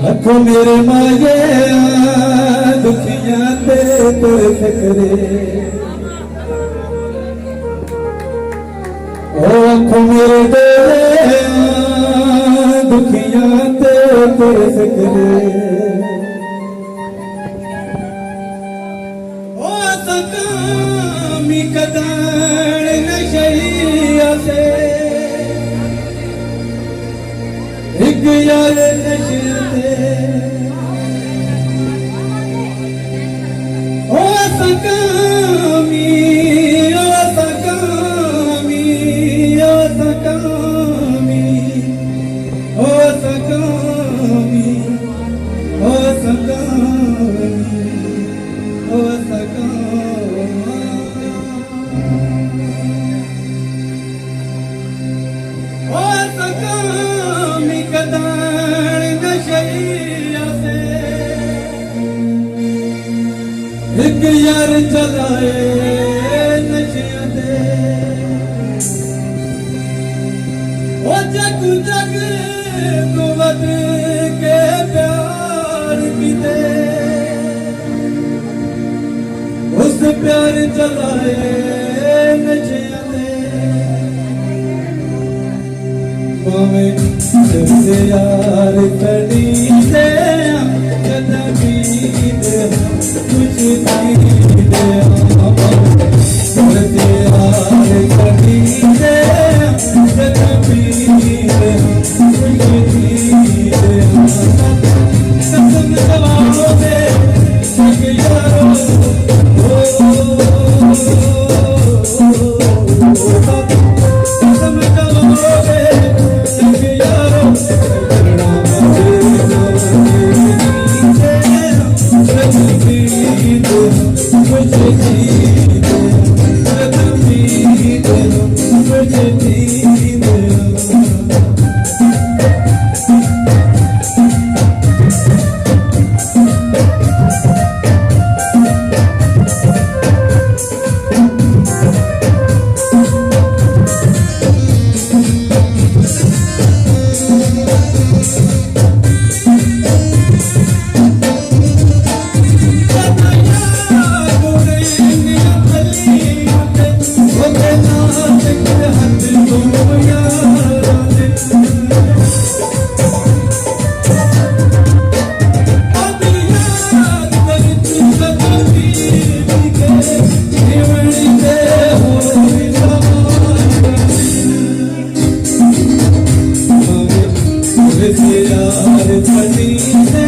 आखो मेरे माये दुखियां ते तेरे फिक्रे ओ आखो मेरे देवे दुखियां ते तेरे फिक्रे ओ सकामी कदार नशैया से एक यार नशे ते ओ सकामी ओ सकामी ओ सकामी ओ सकामी ओ सकामी ओ सकामी ओ सकामी कदार नशैया से एक यार चलाए नशिया दे ओ जग जग कुवत के प्यार की दे उस प्यार चलाए नशिया दे भावे से यार कड़ी दे कदमी दे कुछ नहीं दे से यार कड़ी दे कदमी दे कुछ नहीं दे कसम दबाओ दे सक यारो कसम दबाओ दे सक यारो यार